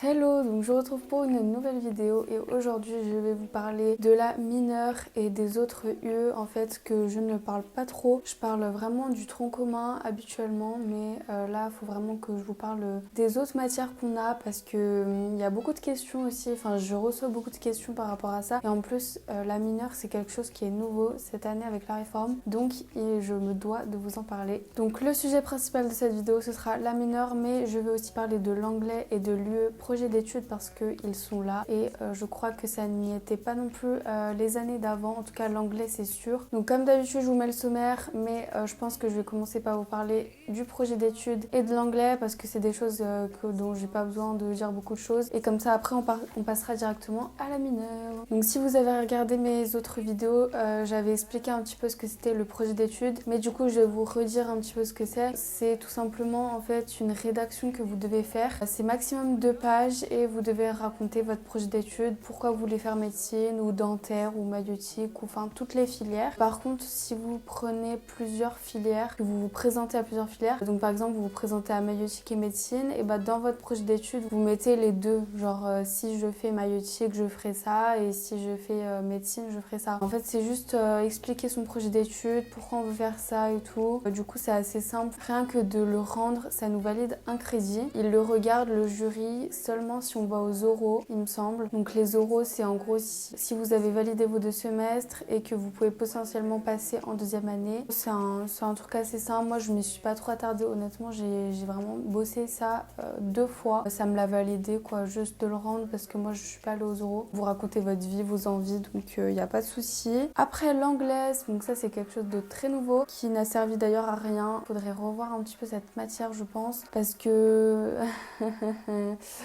Hello, donc je vous retrouve pour une nouvelle vidéo et aujourd'hui je vais vous parler de la mineure et des autres UE en fait que je ne parle pas trop. Je parle vraiment du tronc commun habituellement mais là il faut vraiment que je vous parle des autres matières qu'on a parce que il y a beaucoup de questions aussi, enfin je reçois beaucoup de questions par rapport à ça et en plus la mineure c'est quelque chose qui est nouveau cette année avec la réforme donc je me dois de vous en parler. Donc le sujet principal de cette vidéo ce sera la mineure mais je vais aussi parler de l'anglais et de l'UE projet d'études parce qu'ils sont là et je crois que ça n'y était pas non plus les années d'avant, en tout cas l'anglais c'est sûr. Donc comme d'habitude je vous mets le sommaire mais je pense que je vais commencer par vous parler du projet d'études et de l'anglais parce que c'est des choses dont j'ai pas besoin de dire beaucoup de choses et comme ça après on passera directement à la mineure. Donc si vous avez regardé mes autres vidéos j'avais expliqué un petit peu ce que c'était le projet d'études mais du coup je vais vous redire un petit peu ce que c'est. C'est tout simplement en fait une rédaction que vous devez faire. C'est maximum 2 pages et vous devez raconter votre projet d'études, pourquoi vous voulez faire médecine ou dentaire ou maïeutique ou enfin toutes les filières. Par contre, si vous prenez plusieurs filières, que vous vous présentez à plusieurs filières, donc par exemple vous vous présentez à maïeutique et médecine, et bah dans votre projet d'études, vous mettez les deux. Genre si je fais maïeutique, je ferai ça et si je fais médecine, je ferai ça. En fait, c'est juste expliquer son projet d'études, pourquoi on veut faire ça et tout. Du coup, c'est assez simple. Rien que de le rendre, ça nous valide un crédit. Il le regarde, le jury, seulement si on va aux oraux, il me semble. Donc les oraux, c'est en gros si vous avez validé vos 2 semestres et que vous pouvez potentiellement passer en deuxième année. C'est un truc assez simple. Moi, je m'y suis pas trop attardée. Honnêtement, j'ai vraiment bossé ça 2 fois. Ça me l'a validé, quoi, juste de le rendre parce que moi, je suis pas allée aux oraux. Vous racontez votre vie, vos envies, donc il n'y a pas de souci. Après l'anglais, donc ça, c'est quelque chose de très nouveau qui n'a servi d'ailleurs à rien. Faudrait revoir un petit peu cette matière, je pense, parce que...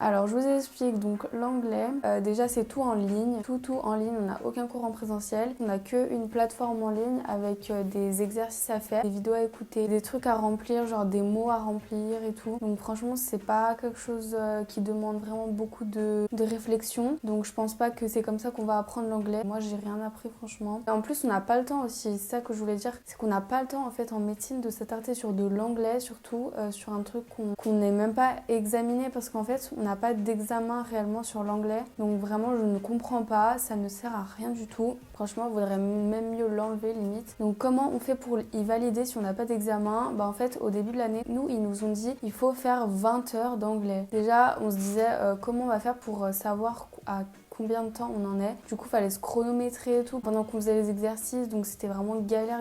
Alors, je vous explique. Donc, l'anglais, déjà, c'est tout en ligne. Tout en ligne. On n'a aucun cours en présentiel. On n'a qu'une plateforme en ligne avec des exercices à faire, des vidéos à écouter, des trucs à remplir, genre des mots à remplir et tout. Donc, franchement, c'est pas quelque chose qui demande vraiment beaucoup de réflexion. Donc, je pense pas que c'est comme ça qu'on va apprendre l'anglais. Moi, j'ai rien appris, franchement. Et en plus, on n'a pas le temps aussi. C'est ça que je voulais dire. C'est qu'on n'a pas le temps, en fait, en médecine de s'attarder sur de l'anglais, surtout sur un truc qu'on n'est même pas examiné parce qu'en fait, on n'a pas d'examen réellement sur l'anglais. Donc vraiment, je ne comprends pas. Ça ne sert à rien du tout. Franchement, il vaudrait même mieux l'enlever limite. Donc comment on fait pour y valider si on n'a pas d'examen? Bah en fait, au début de l'année, nous, ils nous ont dit il faut faire 20 heures d'anglais. Déjà, on se disait comment on va faire pour savoir à combien de temps on en est. Du coup, il fallait se chronométrer et tout pendant qu'on faisait les exercices. Donc, c'était vraiment galère.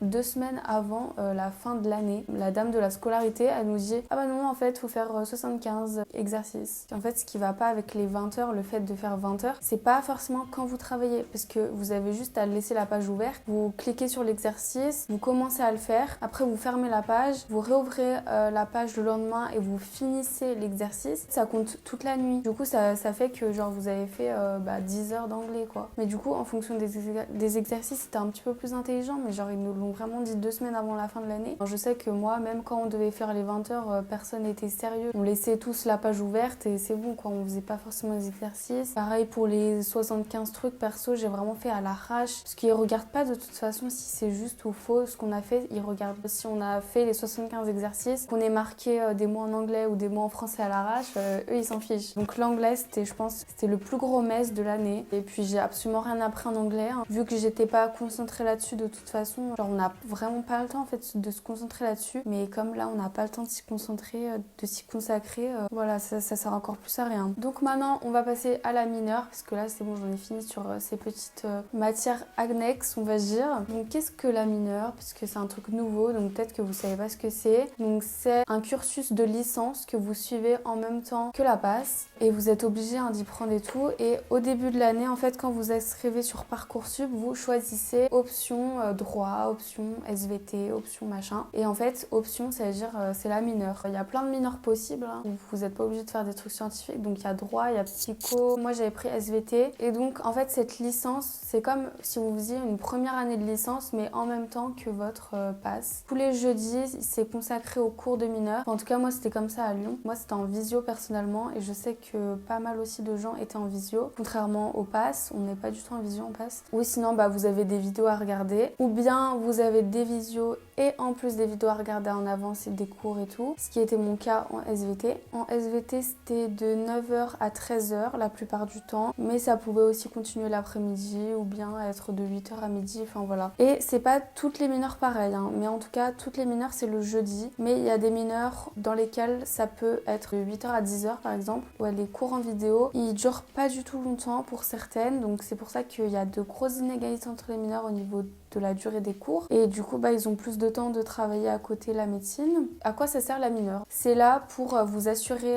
2 semaines avant la fin de l'année, la dame de la scolarité, elle nous dit ah bah non, en fait, il faut faire 75 exercices. En fait, ce qui va pas avec les 20 heures, le fait de faire 20 heures, c'est pas forcément quand vous travaillez parce que vous avez juste à laisser la page ouverte, vous cliquez sur l'exercice, vous commencez à le faire, après vous fermez la page, vous réouvrez la page le lendemain et vous finissez l'exercice. Ça compte toute la nuit. Du coup, ça fait que genre vous avez fait 10 heures d'anglais quoi. Mais du coup en fonction des exercices c'était un petit peu plus intelligent mais genre ils nous l'ont vraiment dit 2 semaines avant la fin de l'année. Je sais que moi même quand on devait faire les 20 heures personne n'était sérieux. On laissait tous la page ouverte et c'est bon quoi, on faisait pas forcément les exercices. Pareil pour les 75 trucs perso j'ai vraiment fait à l'arrache parce qu'ils regardent pas de toute façon si c'est juste ou faux ce qu'on a fait. Ils regardent si on a fait les 75 exercices, qu'on ait marqué des mots en anglais ou des mots en français à l'arrache, eux ils s'en fichent. Donc l'anglais je pense c'était le plus gros mess de l'année et puis j'ai absolument rien appris en anglais hein. Vu que j'étais pas concentrée là-dessus de toute façon, genre on n'a vraiment pas le temps en fait de se concentrer là-dessus, mais comme là on n'a pas le temps de s'y concentrer, de s'y consacrer, voilà ça sert encore plus à rien. Donc maintenant on va passer à la mineure parce que là c'est bon, j'en ai fini sur ces petites matières annexes on va dire. Donc qu'est-ce que la mineure, parce que c'est un truc nouveau donc peut-être que vous savez pas ce que c'est. Donc c'est un cursus de licence que vous suivez en même temps que la passe et vous êtes obligé d'y prendre et tout. Et au début de l'année, en fait, quand vous inscrivez sur Parcoursup, vous choisissez option droit, option SVT, option machin. Et en fait, option, ça veut dire c'est la mineure. Il y a plein de mineurs possibles. Hein. Vous n'êtes pas obligé de faire des trucs scientifiques. Donc il y a droit, il y a psycho. Moi, j'avais pris SVT. Et donc, en fait, cette licence, c'est comme si vous faisiez une première année de licence, mais en même temps que votre passe. Tous les jeudis, c'est consacré aux cours de mineurs. En tout cas, moi, c'était comme ça à Lyon. Moi, c'était en visio personnellement. Et je sais que pas mal aussi de gens étaient en visio. Contrairement au pass, on n'est pas du tout en visio en pass. Ou sinon, vous avez des vidéos à regarder. Ou bien, vous avez des visios et en plus des vidéos à regarder en avance et des cours et tout, ce qui était mon cas en SVT. En SVT, c'était de 9h à 13h la plupart du temps, mais ça pouvait aussi continuer l'après-midi ou bien être de 8h à midi, enfin voilà. Et c'est pas toutes les mineures pareilles, hein, mais en tout cas, toutes les mineures c'est le jeudi, mais il y a des mineures dans lesquelles ça peut être de 8h à 10h par exemple. Ouais, les cours en vidéo, ils durent pas du tout longtemps pour certaines, donc c'est pour ça qu'il y a de grosses inégalités entre les mineurs au niveau de la durée des cours et du coup ils ont plus de temps de travailler à côté la médecine. À quoi ça sert la mineure? C'est là pour vous assurer,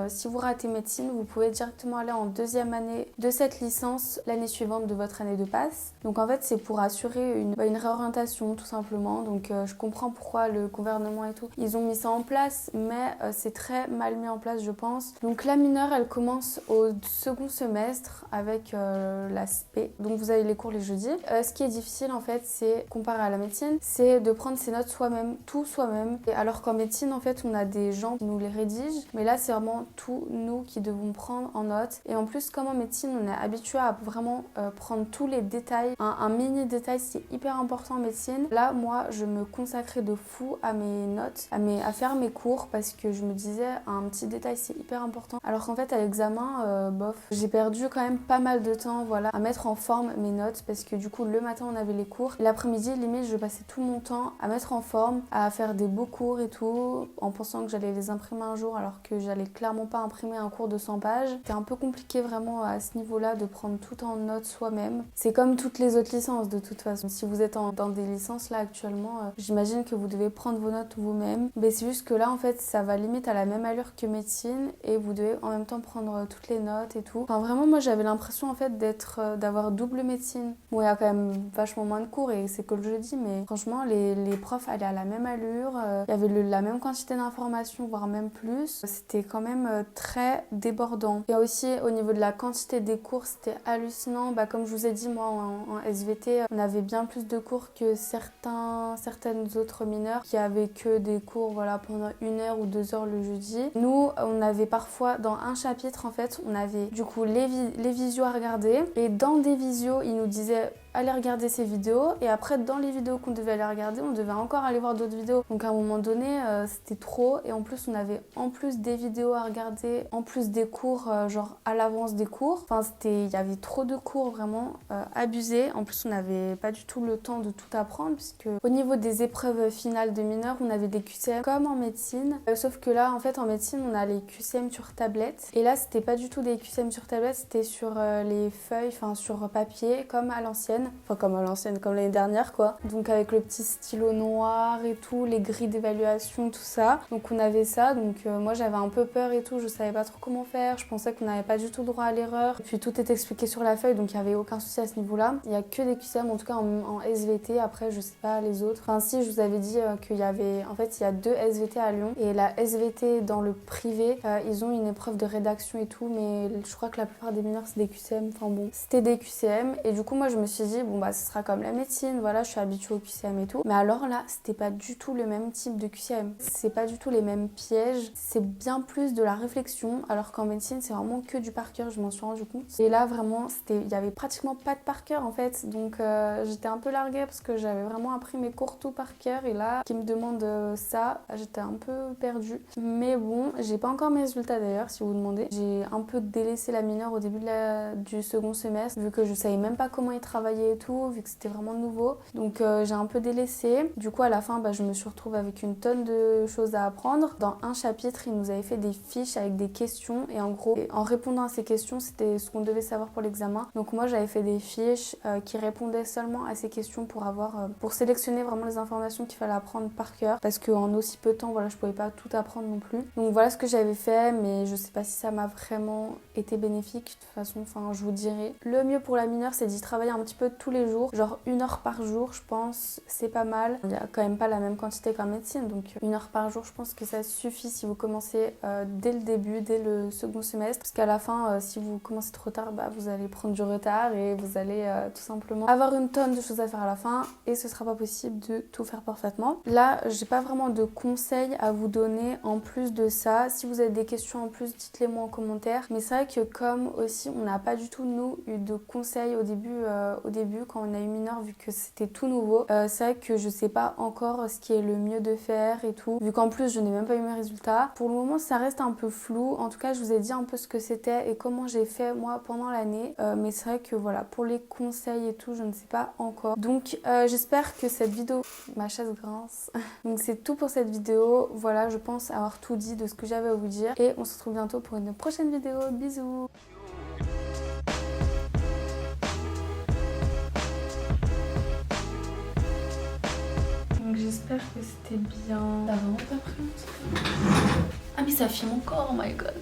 si vous ratez médecine, vous pouvez directement aller en deuxième année de cette licence l'année suivante de votre année de passe. Donc en fait c'est pour assurer une réorientation tout simplement. Donc je comprends pourquoi le gouvernement et tout, ils ont mis ça en place, mais c'est très mal mis en place je pense. Donc la mineure elle commence au second semestre avec la SP. Donc vous avez les cours les jeudis. Ce qui est difficile en fait, c'est comparé à la médecine, c'est de prendre ses notes soi-même, tout soi-même. Et alors qu'en médecine, en fait, on a des gens qui nous les rédigent, mais là, c'est vraiment tout nous qui devons prendre en note. Et en plus, comme en médecine, on est habitué à vraiment prendre tous les détails. Un mini détail, c'est hyper important en médecine. Là, moi, je me consacrais de fou à mes notes, à faire mes cours, parce que je me disais, un petit détail, c'est hyper important. Alors qu'en fait, à l'examen, bof, j'ai perdu quand même pas mal de temps, voilà, à mettre en forme mes notes, parce que du coup, le matin, on avait les cours. L'après-midi, limite, je passais tout mon temps à mettre en forme, à faire des beaux cours et tout, en pensant que j'allais les imprimer un jour, alors que j'allais clairement pas imprimer un cours de 100 pages. C'était un peu compliqué vraiment à ce niveau-là de prendre tout en note soi-même. C'est comme toutes les autres licences de toute façon. Si vous êtes dans des licences là actuellement, j'imagine que vous devez prendre vos notes vous-même. Mais c'est juste que là, en fait, ça va limite à la même allure que médecine et vous devez en même temps prendre toutes les notes et tout. Enfin, vraiment, moi, j'avais l'impression en fait d'avoir double médecine. Bon, il y a quand même vachement moins de cours et c'est que le jeudi, mais franchement les profs allaient à la même allure, il y avait la même quantité d'informations, voire même plus. C'était quand même très débordant. Et aussi au niveau de la quantité des cours, c'était hallucinant. Comme je vous ai dit, moi en SVT, on avait bien plus de cours que certaines autres mineurs qui avaient que des cours voilà, pendant 1h ou 2h le jeudi. Nous, on avait parfois dans un chapitre, en fait, on avait du coup les visios à regarder et dans des visios, ils nous disaient aller regarder ces vidéos et après dans les vidéos qu'on devait aller regarder on devait encore aller voir d'autres vidéos, donc à un moment donné c'était trop et en plus on avait en plus des vidéos à regarder, en plus des cours genre à l'avance des cours, enfin il y avait trop de cours vraiment abusés. En plus on n'avait pas du tout le temps de tout apprendre puisque au niveau des épreuves finales de mineurs on avait des QCM comme en médecine, sauf que là en fait en médecine on a les QCM sur tablette et là c'était pas du tout des QCM sur tablette, c'était sur les feuilles, enfin sur papier comme à l'ancienne. Enfin comme à l'ancienne, comme l'année dernière quoi. Donc avec le petit stylo noir et tout, les grilles d'évaluation, tout ça. Donc on avait ça, donc moi j'avais un peu peur et tout, je savais pas trop comment faire, je pensais qu'on n'avait pas du tout droit à l'erreur. Et puis tout est expliqué sur la feuille, donc il y avait aucun souci à ce niveau-là. Il y a que des QCM, en tout cas en SVT, après je sais pas les autres. Enfin si, je vous avais dit qu'il y avait, en fait il y a 2 SVT à Lyon et la SVT dans le privé, ils ont une épreuve de rédaction et tout, mais je crois que la plupart des mineurs c'est des QCM, enfin bon, c'était des QCM et du coup moi je me suis dit bon ce sera comme la médecine, voilà, je suis habituée au QCM et tout. Mais alors là, c'était pas du tout le même type de QCM. C'est pas du tout les mêmes pièges. C'est bien plus de la réflexion, alors qu'en médecine, c'est vraiment que du par cœur, je m'en suis rendu compte. Et là, vraiment, il y avait pratiquement pas de par cœur en fait. Donc j'étais un peu larguée parce que j'avais vraiment appris mes cours tout par cœur. Et là, qui me demande ça, j'étais un peu perdue. Mais bon, j'ai pas encore mes résultats d'ailleurs, si vous vous demandez. J'ai un peu délaissé la mineure au début du second semestre, vu que je savais même pas comment y travailler et tout, vu que c'était vraiment nouveau. Donc j'ai un peu délaissé. Du coup à la fin je me suis retrouvée avec une tonne de choses à apprendre. Dans un chapitre, ils nous avaient fait des fiches avec des questions et en gros, en répondant à ces questions, c'était ce qu'on devait savoir pour l'examen. Donc moi j'avais fait des fiches qui répondaient seulement à ces questions pour sélectionner vraiment les informations qu'il fallait apprendre par cœur, parce qu'en aussi peu de temps, voilà, je pouvais pas tout apprendre non plus. Donc voilà ce que j'avais fait, mais je sais pas si ça m'a vraiment été bénéfique. De toute façon, enfin je vous dirai. Le mieux pour la mineure, c'est d'y travailler un petit peu tous les jours, genre 1 heure par jour, je pense, c'est pas mal. Il y a quand même pas la même quantité qu'en médecine, donc 1 heure par jour, je pense que ça suffit si vous commencez dès le début, dès le second semestre, parce qu'à la fin, si vous commencez trop tard, vous allez prendre du retard et vous allez tout simplement avoir une tonne de choses à faire à la fin et ce sera pas possible de tout faire parfaitement. Là, j'ai pas vraiment de conseils à vous donner en plus de ça. Si vous avez des questions en plus, dites-les moi en commentaire. Mais c'est vrai que comme aussi on n'a pas du tout nous eu de conseils au début début quand on a eu mineur vu que c'était tout nouveau. C'est vrai que je sais pas encore ce qui est le mieux de faire et tout, vu qu'en plus je n'ai même pas eu mes résultats. Pour le moment ça reste un peu flou, en tout cas je vous ai dit un peu ce que c'était et comment j'ai fait moi pendant l'année, mais c'est vrai que voilà, pour les conseils et tout je ne sais pas encore. Donc j'espère que cette vidéo, ma chaise grince, donc c'est tout pour cette vidéo. Voilà, je pense avoir tout dit de ce que j'avais à vous dire et on se retrouve bientôt pour une prochaine vidéo. Bisous. Donc j'espère que c'était bien. T'as vraiment pas pris mon truc? Ah mais ça filme encore, oh my god.